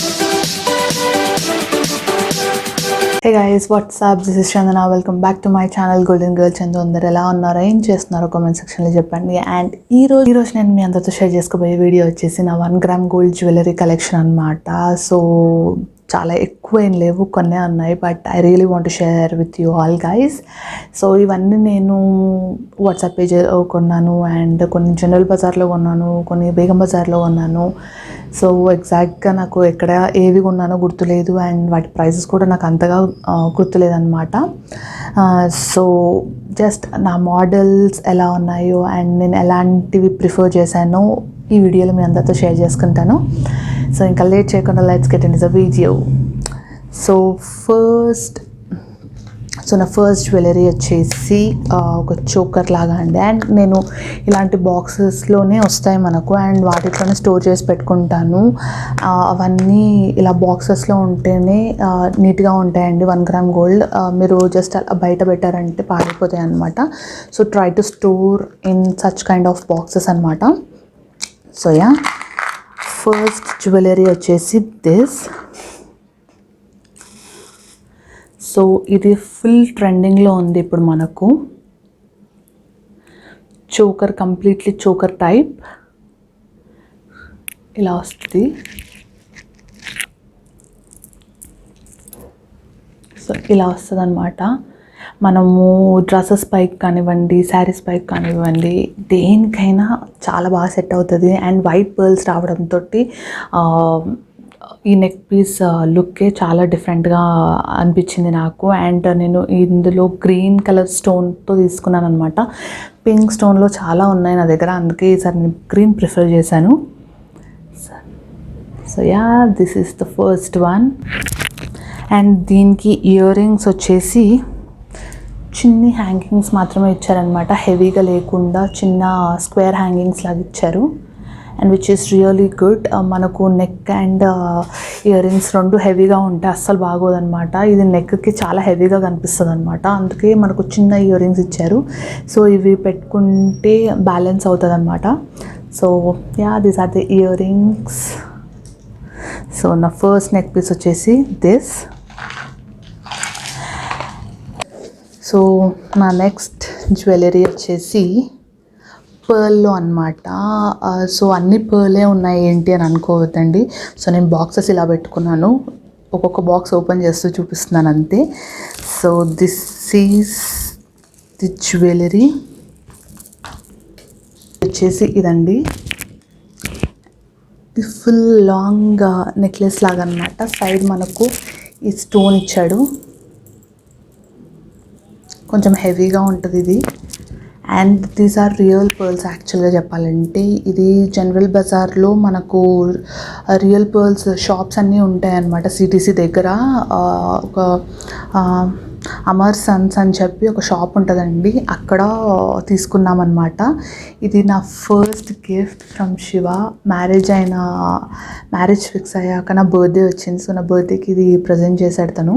Hey guys, what's up? This is Chandana. Welcome back to my channel Golden Girl Chandu. అందరూ ఎలా ఉన్నారో ఏం చేస్తున్నారో కామెంట్ సెక్షన్లో చెప్పండి. అండ్ ఈ రోజు నేను మీ అందరితో షేర్ చేసుకోబోయే వీడియో వచ్చేసి నా 1 గ్రామ్ గోల్డ్ జ్యువెలరీ కలెక్షన్ అనమాట. సో చాలా ఎక్కువ ఏం లేవు, కొన్నే ఉన్నాయి, but I really want to share with you all guys. So ఇవన్నీ నేను వాట్సాప్ పేజ్ కొన్నాను, అండ్ కొన్ని జనరల్ బజార్లో కొన్నాను, కొన్ని బేగం బజార్లో కొన్నాను. సో ఎగ్జాక్ట్గా నాకు ఎక్కడ ఏవి కొన్నానో గుర్తులేదు, అండ్ వాటి ప్రైసెస్ కూడా నాకు అంతగా గుర్తులేదన్నమాట. సో జస్ట్ నా మోడల్స్ ఎలా ఉన్నాయో అండ్ నేను ఎలాంటివి ప్రిఫర్ చేశానో ఈ వీడియోలో మీ అందరితో షేర్ చేసుకుంటాను. సో ఇంకా లేట్ చేయకుండా let's get in the video. So నా ఫస్ట్ జ్యువెలరీ వచ్చేసి ఒక చోకర్ లాగా అండి. అండ్ నేను ఇలాంటి బాక్సెస్లోనే వస్తాయి మనకు, అండ్ వాటితోనే స్టోర్ చేసి పెట్టుకుంటాను. అవన్నీ ఇలా బాక్సెస్లో ఉంటేనే నీట్గా ఉంటాయండి. 1 గ్రామ్ గోల్డ్ మీరు జస్ట్ అలా బయట పెట్టారంటే పాడైపోతాయి అనమాట. So try to store in such kind of boxes అనమాట. సో యా, ఫస్ట్ జ్యువెలరీ వచ్చేసి దిస్. సో ఇది ఫుల్ ట్రెండింగ్లో ఉంది ఇప్పుడు మనకు. చోకర్, కంప్లీట్లీ చోకర్ టైప్ ఇలా వస్తుంది. సో ఇలా వస్తుంది అనమాట. మనము డ్రెస్సెస్ పైకి కానివ్వండి, శారీస్ పైకి కానివ్వండి, దేనికైనా చాలా బాగా సెట్ అవుతుంది. అండ్ వైట్ పర్ల్స్ రావడంతో ఈ నెక్ పీస్ లుక్కే చాలా డిఫరెంట్గా అనిపించింది నాకు. అండ్ నేను ఇందులో గ్రీన్ కలర్ స్టోన్తో తీసుకున్నాను అనమాట. పింక్ స్టోన్లో చాలా ఉన్నాయి నా దగ్గర, అందుకే ఈసారి నేను గ్రీన్ ప్రిఫర్ చేశాను. So yeah, this is the first one. And దీనికి ఇయర్ రింగ్స్ వచ్చేసి చిన్ని హ్యాంగింగ్స్ మాత్రమే ఇచ్చారనమాట, హెవీగా లేకుండా చిన్న స్క్వేర్ హ్యాంగింగ్స్ లాగా ఇచ్చారు. And which is really good. మనకు నెక్ అండ్ ఇయర్ రింగ్స్ రెండు హెవీగా ఉంటే అస్సలు బాగోదన్నమాట. ఇది నెక్కి చాలా హెవీగా కనిపిస్తుంది అనమాట, అందుకే మనకు చిన్న ఇయర్ రింగ్స్ ఇచ్చారు. సో ఇవి పెట్టుకుంటే బ్యాలెన్స్ అవుతుంది అనమాట. So yeah, these are the earrings. So నా ఫస్ట్ నెక్ పీస్ వచ్చేసి దిస్. సో నా నెక్స్ట్ జ్యువెలరీ వచ్చేసి పర్ల్లో అనమాట. సో అన్ని పర్లే ఉన్నాయి ఏంటి అని అనుకోవద్దండి. సో నేను బాక్సెస్ ఇలా పెట్టుకున్నాను, ఒక్కొక్క బాక్స్ ఓపెన్ చేస్తూ చూపిస్తున్నాను అంతే. So this is the jewellery వచ్చేసి ఇదండి. ఇది ఫుల్ లాంగ్ నెక్లెస్ లాగా అనమాట. సైడ్ మనకు ఈ స్టోన్ ఇచ్చాడు, కొంచెం హెవీగా ఉంటుంది ఇది. And these are real pearls. యాక్చువల్గా చెప్పాలంటే ఇది జనరల్ బజార్లో మనకు రియల్ పర్ల్స్ షాప్స్ అన్నీ ఉంటాయన్నమాట. సిటీసీ దగ్గర ఒక అమర్ సన్స్ అని చెప్పి ఒక షాప్ ఉంటుందండి, అక్కడ తీసుకున్నామన్నమాట. ఇది నా first gift from Shiva. Marriage fix అయ్యాక నా బర్త్డే వచ్చింది. సో నా బర్త్డేకి ఇది ప్రజెంట్ చేశాడు తను.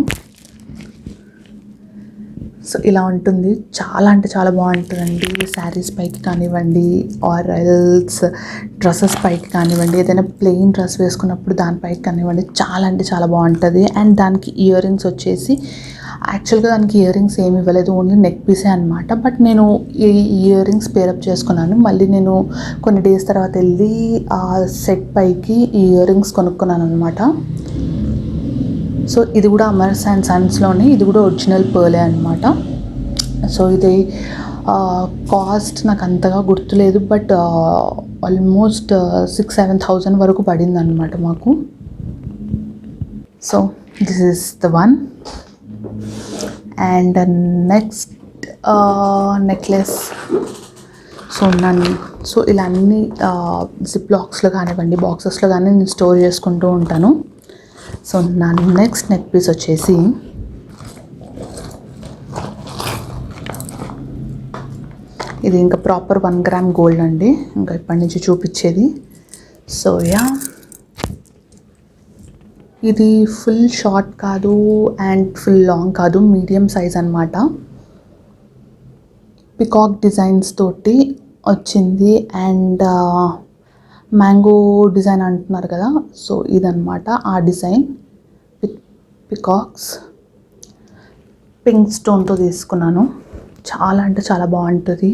సో ఇలా ఉంటుంది, చాలా అంటే చాలా బాగుంటుందండి. శారీస్ పైకి కానివ్వండి, ఆర్ ఎల్స్ డ్రెస్సెస్ పైకి కానివ్వండి, ఏదైనా ప్లెయిన్ డ్రెస్ వేసుకున్నప్పుడు దానిపైకి కానివ్వండి, చాలా అంటే చాలా బాగుంటుంది. అండ్ దానికి ఇయర్ రింగ్స్ వచ్చేసి యాక్చువల్గా దానికి ఇయర్ రింగ్స్ ఏమి ఇవ్వలేదు, ఓన్లీ నెక్ పీసే అనమాట. బట్ నేను ఈ ఇయర్ రింగ్స్ పేరప్ చేసుకున్నాను. మళ్ళీ నేను కొన్ని డేస్ తర్వాత వెళ్ళి ఆ సెట్ పైకి ఈ ఇయర్ రింగ్స్ కొనుక్కున్నాను అనమాట. సో ఇది కూడా అమర్ అండ్ సన్స్లోనే, ఇది కూడా ఒరిజినల్ పర్లే అనమాట. సో ఇది కాస్ట్ నాకు అంతగా గుర్తులేదు, బట్ ఆల్మోస్ట్ 6,000-7,000 వరకు పడింది అనమాట మాకు. So this is the one. And next necklace. So ఇలా అన్ని జిప్ లాక్స్లో కానివ్వండి, బాక్సెస్లో కానీ నేను స్టోర్ చేసుకుంటూ ఉంటాను. సో నా నెక్స్ట్ నెక్ పీస్ వచ్చేసి ఇది ఇంకా ప్రాపర్ 1 గ్రామ్ గోల్డ్ అండి, ఇంకా ఇప్పటి నుంచి చూపించేది. సో యా, ఇది ఫుల్ షార్ట్ కాదు అండ్ ఫుల్ లాంగ్ కాదు, మీడియం సైజ్ అనమాట. పికాక్ డిజైన్స్ తోటి వచ్చింది. అండ్ మ్యాంగో డిజైన్ అంటున్నారు కదా, సో ఇదన్నమాట ఆ డిజైన్ విత్ పికాక్స్. పింక్ స్టోన్తో తీసుకున్నాను. చాలా అంటే చాలా బాగుంటుంది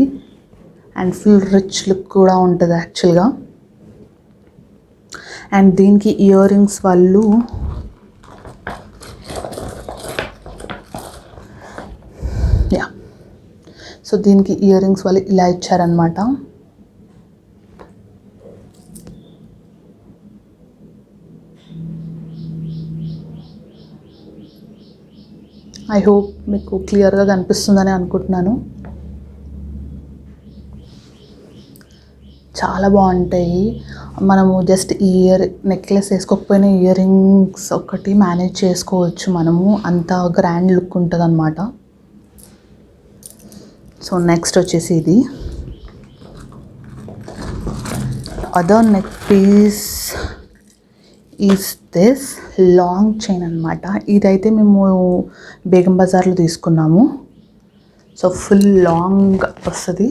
అండ్ ఫుల్ రిచ్ లుక్ కూడా ఉంటుంది యాక్చువల్గా. అండ్ దీనికి ఇయర్ రింగ్స్ వాళ్ళు సో దీనికి ఇయర్ రింగ్స్ వాళ్ళు ఇలా ఇచ్చారనమాట. ఐ హోప్ మీకు క్లియర్గా కనిపిస్తుందని అనుకుంటున్నాను. చాలా బాగుంటాయి. మనము జస్ట్ నెక్లెస్ వేసుకోకపోయినా ఇయర్ రింగ్స్ ఒకటి మేనేజ్ చేసుకోవచ్చు మనము, అంత గ్రాండ్ లుక్ ఉంటుంది అన్నమాట. సో నెక్స్ట్ వచ్చేసి ఇది other neck piece is this long chain అనమాట. ఇదైతే మేము బేగం బజార్లో తీసుకున్నాము. సో ఫుల్ లాంగ్ వస్తుంది,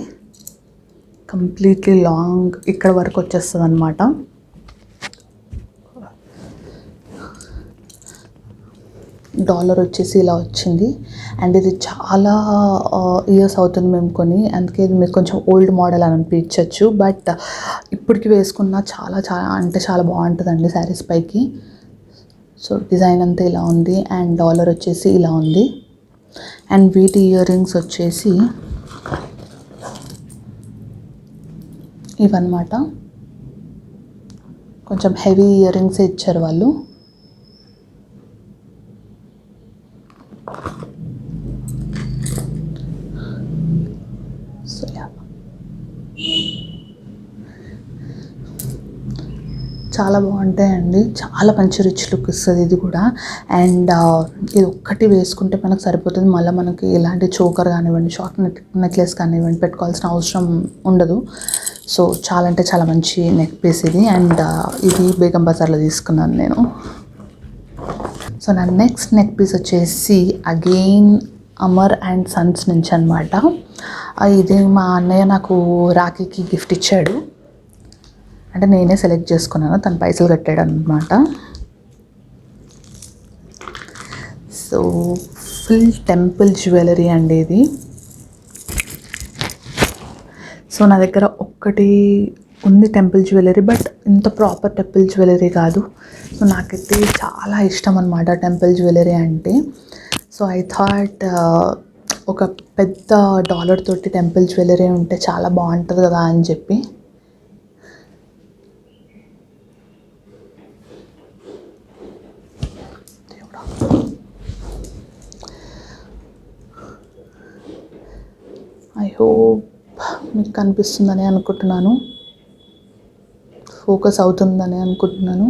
కంప్లీట్లీ లాంగ్ ఇక్కడ వరకు వచ్చేస్తుంది అనమాట. డాలర్ వచ్చేసి ఇలా వచ్చింది. అండ్ ఇది చాలా ఇయర్స్ అవుతుంది మేము కొని, అందుకే ఇది మీరు కొంచెం ఓల్డ్ మోడల్ అని అనిపించవచ్చు. బట్ ఇప్పటికి వేసుకున్న చాలా చాలా అంటే చాలా బాగుంటుందండి శారీస్ పైకి. సో డిజైన్ అంతా ఇలా ఉంది అండ్ డాలర్ వచ్చేసి ఇలా ఉంది. అండ్ వీటి ఇయర్ రింగ్స్ వచ్చేసి ఇవన్నమాట. కొంచెం హెవీ ఇయర్ రింగ్స్ ఇచ్చారు వాళ్ళు. సో చాలా బాగుంటాయండి, చాలా మంచి రిచ్ లుక్ ఇస్తుంది ఇది కూడా. అండ్ ఇది ఒక్కటి వేసుకుంటే మనకు సరిపోతుంది. మళ్ళీ మనకి ఎలాంటి చోకర్ కానివ్వండి, షార్ట్ నెక్లెస్ కానివ్వండి పెట్టుకోవాల్సిన అవసరం ఉండదు. సో చాలా అంటే చాలా మంచి నెక్ పీస్ ఇది. అండ్ ఇది బేగం బజార్లో తీసుకున్నాను నేను. సో నా నెక్స్ట్ నెక్ పీస్ వచ్చేసి అగైన్ అమర్ అండ్ సన్స్ నుంచి అనమాట. ఇది మా అన్నయ్య నాకు రాఖీకి గిఫ్ట్ ఇచ్చాడు. అంటే నేనే సెలెక్ట్ చేసుకున్నాను, తను పైసలు కట్టాడు అనమాట. సో ఫుల్ టెంపుల్ జ్యువెలరీ అండి ఇది. సో నా దగ్గర ఒక్కటి ఉంది టెంపుల్ జ్యువెలరీ, బట్ ఇంత ప్రాపర్ టెంపుల్ జ్యువెలరీ కాదు. సో నాకైతే చాలా ఇష్టం అనమాట టెంపుల్ జ్యువెలరీ అంటే. సో ఐ థాట్ ఒక పెద్ద డాలర్ తోటి టెంపుల్ జ్యువెలరీ ఉంటే చాలా బాగుంటుంది కదా అని చెప్పి. ఐ హోప్ మీకు కనిపిస్తుందని అనుకుంటున్నాను, ఫోకస్ అవుతుందని అనుకుంటున్నాను.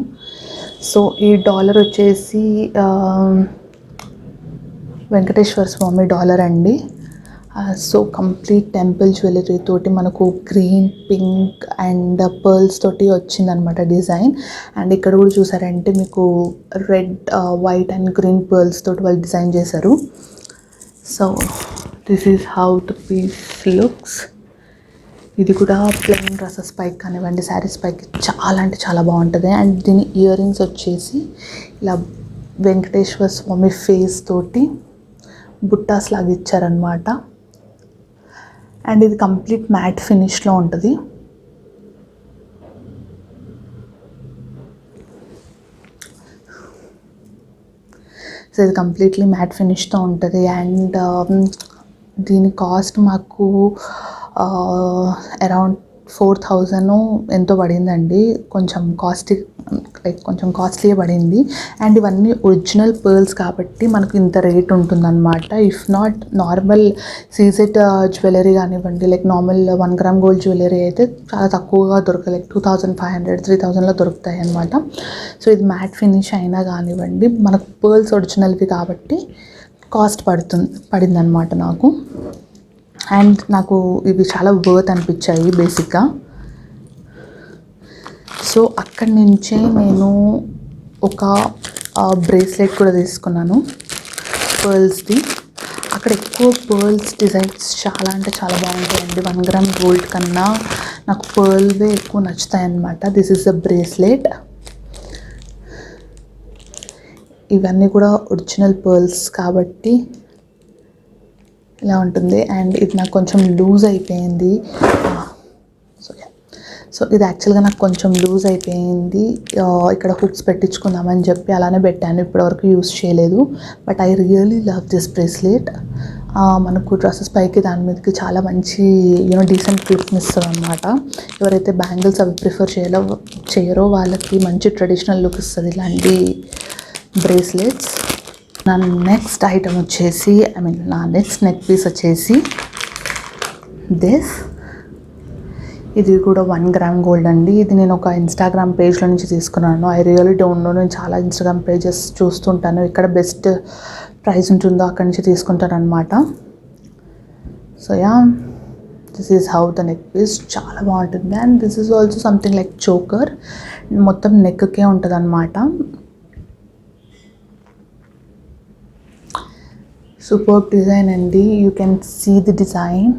సో ఈ డాలర్ వచ్చేసి వెంకటేశ్వర స్వామి డాలర్ అండి. సో కంప్లీట్ టెంపుల్ జ్యువెలరీ తోటి మనకు గ్రీన్, పింక్ అండ్ పర్ల్స్ తోటి వచ్చిందనమాట డిజైన్. అండ్ ఇక్కడ కూడా చూసారంటే మీకు red, white and green pearls తోటి వాళ్ళు డిజైన్ చేశారు. So this is how the piece looks. ఇది కూడా ప్లెయిన్ డ్రెస్సెస్ పైకి కానివ్వండి, శారీస్ పైకి చాలా అంటే చాలా బాగుంటుంది. అండ్ దీని ఇయర్ రింగ్స్ వచ్చేసి ఇలా వెంకటేశ్వర స్వామి ఫేస్ తోటి బుట్టాస్ లాగా ఇచ్చారనమాట. అండ్ ఇది కంప్లీట్ మ్యాట్ ఫినిష్లో ఉంటుంది. సో ఇది కంప్లీట్లీ మ్యాట్ ఫినిష్తో ఉంటుంది. అండ్ దీని కాస్ట్ మాకు అరౌండ్ 4,000 ఎంతో పడిందండి. కొంచెం కాస్ట్లీ పడింది. అండ్ ఇవన్నీ ఒరిజినల్ పర్ల్స్ కాబట్టి మనకు ఇంత రేట్ ఉంటుందన్నమాట. If not normal CZ jewellery కానివ్వండి, like normal 1 gram gold jewellery అయితే చాలా తక్కువగా దొరకాయి, లైక్ 2,500, 3,000లో దొరుకుతాయి అన్నమాట. సో ఇది మ్యాట్ ఫినిష్ అయినా కానివ్వండి, మనకు పర్ల్స్ ఒరిజినల్వి కాబట్టి కాస్ట్ పడిందనమాట నాకు. అండ్ నాకు ఇవి చాలా వర్త్ అనిపించాయి బేసిక్గా. సో అక్కడి నుంచే నేను ఒక బ్రేస్లెట్ కూడా తీసుకున్నాను పర్ల్స్ది. అక్కడ ఎక్కువ పర్ల్స్ డిజైన్స్ చాలా అంటే చాలా బాగుంటాయండి. 1 గ్రామ్ గోల్డ్ కన్నా నాకు పర్ల్వే ఎక్కువ నచ్చుతాయి అన్నమాట. This is a bracelet. ఇవన్నీ కూడా ఒరిజినల్ పర్ల్స్ కాబట్టి ఇలా ఉంటుంది. అండ్ ఇది నాకు కొంచెం లూజ్ అయిపోయింది. సో ఇది యాక్చువల్గా నాకు కొంచెం లూజ్ అయిపోయింది. ఇక్కడ హుక్స్ పెట్టించుకుందామని చెప్పి అలానే పెట్టాను. ఇప్పటివరకు యూస్ చేయలేదు. But I really love this bracelet. మనకు డ్రెస్సెస్ పైకి దాని మీదకి చాలా మంచి డీసెంట్ లుక్ని ఇస్తుంది అనమాట. ఎవరైతే బ్యాంగిల్స్ అవి ప్రిఫర్ చేయరో వాళ్ళకి మంచి ట్రెడిషనల్ లుక్ ఇస్తుంది ఇలాంటి బ్రేస్లెట్స్. నా నెక్స్ట్ ఐటమ్ వచ్చేసి నా నెక్స్ట్ నెక్ పీస్ వచ్చేసి ఇది కూడా 1 గ్రామ్ గోల్డ్ అండి. ఇది నేను ఒక ఇన్స్టాగ్రామ్ పేజ్లో నుంచి తీసుకున్నాను. I really don't know. నేను చాలా ఇన్స్టాగ్రామ్ పేజెస్ చూస్తుంటాను. ఇక్కడ బెస్ట్ ప్రైస్ ఉంటుందో అక్కడి నుంచి తీసుకుంటాను అనమాట. So this is how the neck piece. చాలా బాగుంటుంది. And this is also something like choker. మొత్తం నెక్కే ఉంటుంది అనమాట. సూపర్ డిజైన్ అండి. You can see the design,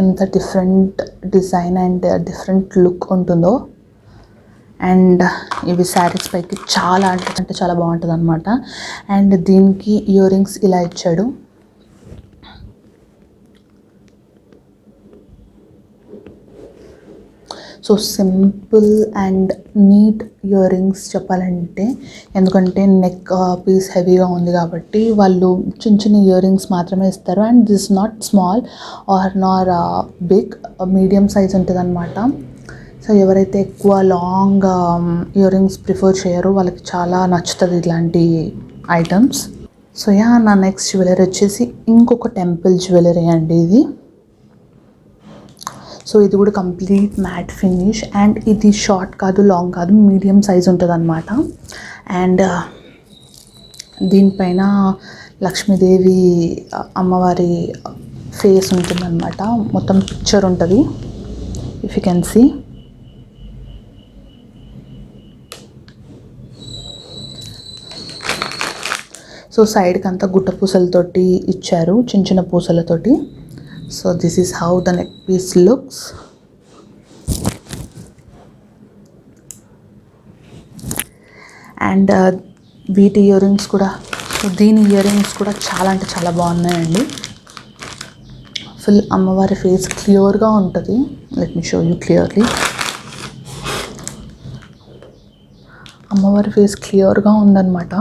ఎంత different design and different look ఉంటుందో. అండ్ ఇవి శారీస్ పైకి చాలా అంటే చాలా బాగుంటుంది అనమాట. అండ్ దీనికి ఇయర్ రింగ్స్ ఇలా ఇచ్చాడు. So simple and neat earrings చెప్పాలంటే, ఎందుకంటే నెక్ పీస్ హెవీగా ఉంది కాబట్టి వాళ్ళు చిన్న చిన్న ఇయర్ రింగ్స్ మాత్రమే ఇస్తారు. And this not small or nor big, medium size ఉంటుంది అనమాట. సో ఎవరైతే ఎక్కువ లాంగ్ ఇయర్ రింగ్స్ ప్రిఫర్ చేయరో వాళ్ళకి చాలా నచ్చుతుంది ఇలాంటి ఐటమ్స్. సో నా నెక్స్ట్ జ్యువెలరీ వచ్చేసి ఇంకొక టెంపుల్ జ్యువెలరీ అండి ఇది. సో ఇది కూడా కంప్లీట్ మ్యాట్ ఫినిష్. అండ్ ఇది షార్ట్ కాదు, లాంగ్ కాదు, మీడియం సైజ్ ఉంటుంది అనమాట. అండ్ దీనిపైన లక్ష్మీదేవి అమ్మవారి ఫేస్ ఉంటుందన్నమాట. మొత్తం పిక్చర్ ఉంటుంది, if you can see. So సైడ్కి అంతా గుట్ట పూసలతోటి ఇచ్చారు, చిన్న చిన్న పూసలతోటి. So this is how the neck piece looks. And వీటి ఇయర్ రింగ్స్ కూడా, సో దీని ఇయర్ రింగ్స్ కూడా చాలా అంటే చాలా బాగున్నాయండి. ఫుల్ అమ్మవారి ఫేస్ క్లియర్గా ఉంటుంది. Let me show you clearly. అమ్మవారి ఫేస్ క్లియర్గా ఉందన్నమాట.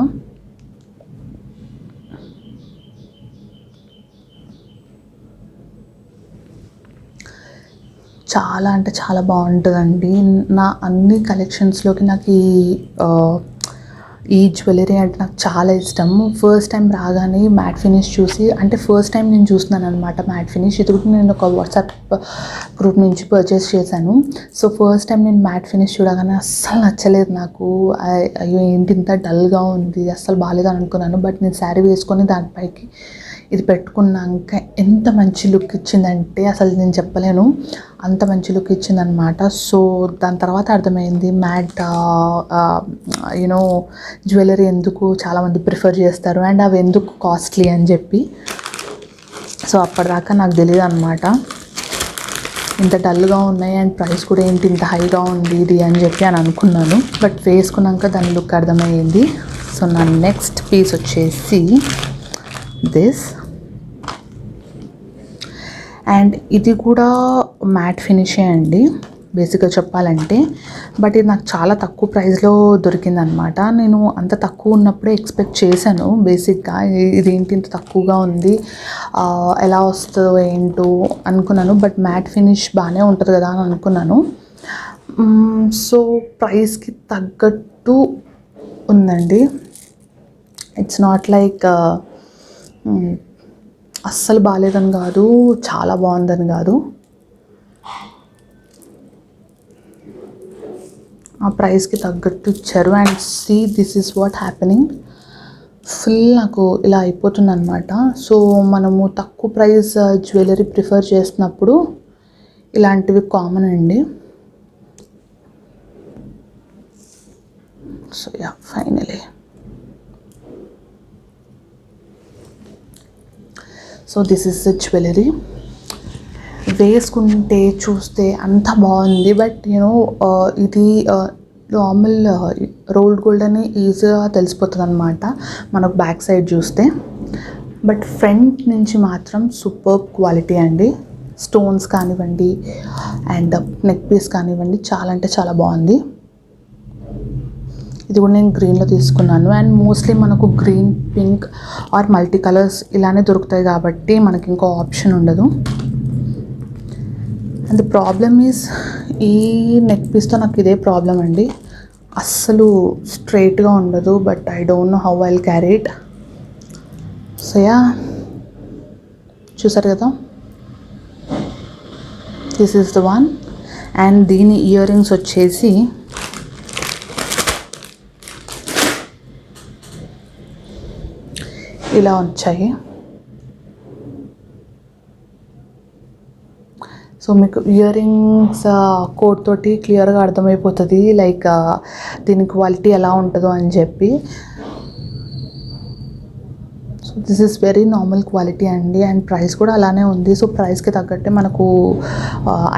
చాలా అంటే చాలా బాగుంటుందండి. నా అన్ని కలెక్షన్స్లోకి నాకు ఈ జ్యువెలరీ అంటే నాకు చాలా ఇష్టం. ఫస్ట్ టైం రాగానే మ్యాట్ ఫినిష్ చూసి, అంటే ఫస్ట్ టైం నేను చూస్తున్నాను అనమాట మ్యాట్ ఫినిష్. ఇది కూడా నేను ఒక వాట్సాప్ గ్రూప్ నుంచి పర్చేస్ చేశాను. సో ఫస్ట్ టైం నేను మ్యాట్ ఫినిష్ చూడగానే అస్సలు నచ్చలేదు నాకు. అయ్యో ఏంటి ఇంత డల్గా ఉంది, అస్సలు బాగాలేదు అని అనుకున్నాను. బట్ నేను శారీ వేసుకొని దానిపైకి ఇది పెట్టుకున్నాక ఎంత మంచి లుక్ ఇచ్చిందంటే అసలు నేను చెప్పలేను, అంత మంచి లుక్ ఇచ్చిందనమాట. సో దాని తర్వాత అర్థమైంది మ్యాట్ జ్యువెలరీ ఎందుకు చాలామంది ప్రిఫర్ చేస్తారు అండ్ అవి ఎందుకు కాస్ట్లీ అని చెప్పి. సో అప్పటిదాకా నాకు తెలియదు అనమాట ఇంత డల్గా ఉన్నాయి అండ్ ప్రైస్ కూడా ఏంటి ఇంత హైగా ఉంది ఇది అని చెప్పి అనుకున్నాను. బట్ వేసుకున్నాక దాని లుక్ అర్థమైంది. సో నా నెక్స్ట్ పీస్ వచ్చేసి దిస్. అండ్ ఇది కూడా మ్యాట్ ఫినిషే అండి బేసిక్గా చెప్పాలంటే. బట్ ఇది నాకు చాలా తక్కువ ప్రైస్లో దొరికిందనమాట. నేను అంత తక్కువ ఉన్నప్పుడే ఎక్స్పెక్ట్ చేశాను బేసిక్గా, ఇదేంటి ఇంత తక్కువగా ఉంది, ఎలా వస్తుందో ఏంటో అనుకున్నాను. బట్ మ్యాట్ ఫినిష్ బాగానే ఉంటుంది కదా అని అనుకున్నాను. సో ప్రైస్కి తగ్గట్టు ఉందండి. ఇట్స్ నాట్ లైక్ అస్సలు బాగాలేదని కాదు, చాలా బాగుందని కాదు. ఆ ప్రైస్కి తగ్గట్టు ఇచ్చారు. And see this is what happening. Full నాకు ఇలా అయిపోతుంది అనమాట. సో మనము తక్కువ ప్రైస్ జ్యువెలరీ ప్రిఫర్ చేసినప్పుడు ఇలాంటివి కామన్ అండి. So finally so this is the jewellery. వేసుకుంటే చూస్తే అంత బాగుంది. బట్ ఇది నార్మల్ రోల్డ్ గోల్డ్ అని ఈజీగా తెలిసిపోతుంది అనమాట మనకు బ్యాక్ సైడ్ చూస్తే. బట్ ఫ్రంట్ నుంచి మాత్రం సూపర్ క్వాలిటీ అండి. స్టోన్స్ కానివ్వండి అండ్ నెక్ పీస్ కానివ్వండి, చాలా అంటే చాలా బాగుంది. ఇది కూడా నేను గ్రీన్లో తీసుకున్నాను. అండ్ మోస్ట్లీ మనకు green, pink are multi colours ఇలానే దొరుకుతాయి కాబట్టి మనకి ఇంకో ఆప్షన్ ఉండదు. అండ్ ది ప్రాబ్లమ్ ఈజ్ ఈ నెక్ పీస్తో నాకు ఇదే ప్రాబ్లం అండి, అస్సలు స్ట్రైట్గా ఉండదు. But I don't know how I will carry it. So yeah, చూసారు కదా, this is the one. And దీని ఇయర్ రింగ్స్ వచ్చేసి ఇలా వచ్చాయి. సో మీకు ఇయర్ రింగ్స్ కోడ్ తోటి క్లియర్గా అర్థమైపోతుంది లైక్ దీని క్వాలిటీ ఎలా ఉంటుందో అని చెప్పి. So this is very normal quality అండి. అండ్ ప్రైస్ కూడా అలానే ఉంది. సో ప్రైస్కి తగ్గట్టే మనకు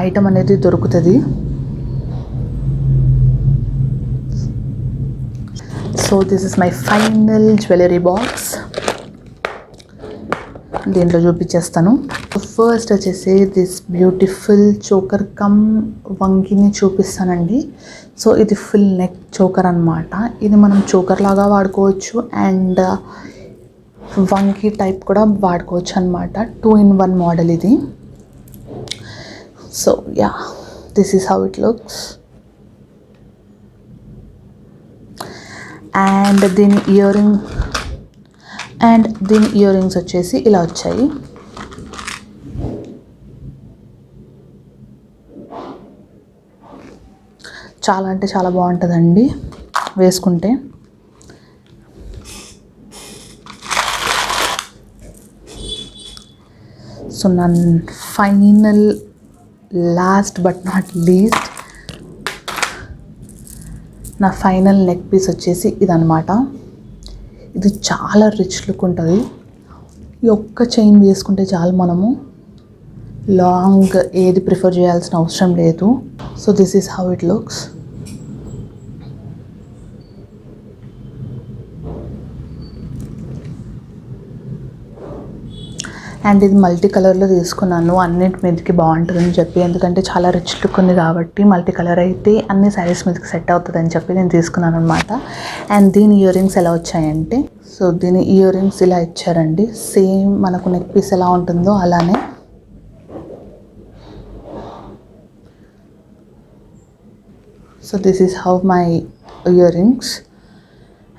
ఐటమ్ అనేది దొరుకుతుంది. So this is my final jewellery box. దీంట్లో చూపించేస్తాను. ఫస్ట్ వచ్చేసి దిస్ బ్యూటిఫుల్ చోకర్ కమ్ వంగిని చూపిస్తానండి. సో ఇది ఫుల్ నెక్ చోకర్ అనమాట. ఇది మనం చోకర్ లాగా వాడుకోవచ్చు అండ్ వంగి టైప్ కూడా వాడుకోవచ్చు అనమాట. 2-in-1 మోడల్ ఇది. So yeah, this is how it looks. And దీని ఇయర్ రింగ్స్ వచ్చేసి ఇలా వచ్చాయి. చాలా అంటే చాలా బాగుంటుందండి వేసుకుంటే. సో నా final, last but not least, నా ఫైనల్ నెక్ పీస్ వచ్చేసి ఇదనమాట. ఇది చాలా రిచ్ లుక్ ఉంటుంది. ఈ ఒక్క చైన్ వేసుకుంటే చాలు, మనము లాంగ్ ఏది ప్రిఫర్ చేయాల్సిన అవసరం లేదు. So this is how it looks. And ఇది మల్టీ కలర్లో తీసుకున్నాను, అన్నిటి మీదకి బాగుంటుందని చెప్పి. ఎందుకంటే చాలా రిచ్ లుక్ ఉంది కాబట్టి మల్టీ కలర్ అయితే అన్ని శారీస్ మీదకి సెట్ అవుతుందని చెప్పి నేను తీసుకున్నాను అనమాట. అండ్ దీని ఇయర్ రింగ్స్ ఎలా వచ్చాయంటే, సో దీని ఇయర్ రింగ్స్ ఇలా ఇచ్చారండి. సేమ్ మనకు నెక్ పీస్ ఎలా ఉంటుందో అలానే. So this is how my ear rings.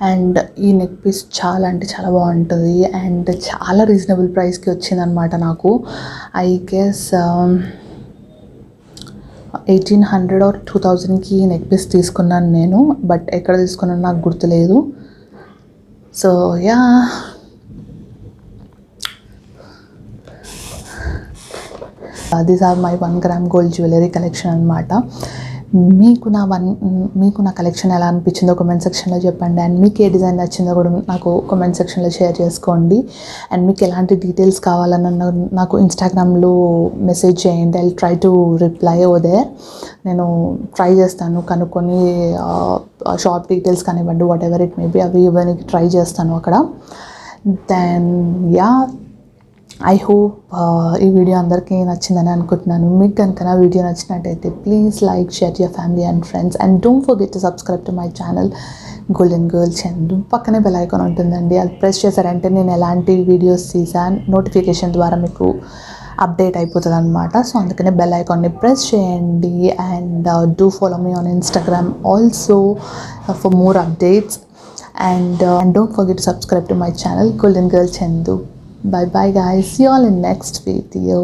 And ఈ నెక్ పీస్ చాలా అంటే చాలా బాగుంటుంది అండ్ చాలా రీజనబుల్ ప్రైస్కి వచ్చిందనమాట నాకు. ఐ గెస్ 1800 or 2000కి నెక్ పీస్ తీసుకున్నాను నేను. బట్ ఎక్కడ తీసుకున్నాను నాకు గుర్తులేదు. So yeah, these are my 1 gram gold jewellery collection అనమాట. మీకు నా కలెక్షన్ ఎలా అనిపించిందో కామెంట్ సెక్షన్లో చెప్పండి. అండ్ మీకు ఏ డిజైన్ నచ్చిందో కూడా నాకు కామెంట్ సెక్షన్లో షేర్ చేసుకోండి. అండ్ మీకు ఎలాంటి డీటెయిల్స్ కావాలన్న నాకు ఇన్స్టాగ్రామ్లో మెసేజ్ చేయండి. I try to reply over there. నేను ట్రై చేస్తాను కనుక్కొని షాప్ డీటెయిల్స్ కానివ్వండి, whatever it may be, అవి ఇవ్వడానికి ట్రై చేస్తాను అక్కడ. దెన్ యా, ఐ హోప్ ఈ వీడియో అందరికీ నచ్చిందని అనుకుంటున్నాను. మీకు కనుక నా వీడియో నచ్చినట్టయితే please like, share your family and friends. And don't forget to subscribe to my channel golden girl Chandu. పక్కనే బెల్ ఐకాన్ ఉంటుందండి, అది ప్రెస్ చేశారంటే నేను ఎలాంటి వీడియోస్ తీసాను నోటిఫికేషన్ ద్వారా మీకు అప్డేట్ అయిపోతుంది అనమాట. సో అందుకనే బెల్ ఐకాన్ని ప్రెస్ చేయండి. And do follow me on Instagram also for more updates. And don't forget to subscribe to my channel Golden Girl Chandu. Bye bye guys, see you all in next video.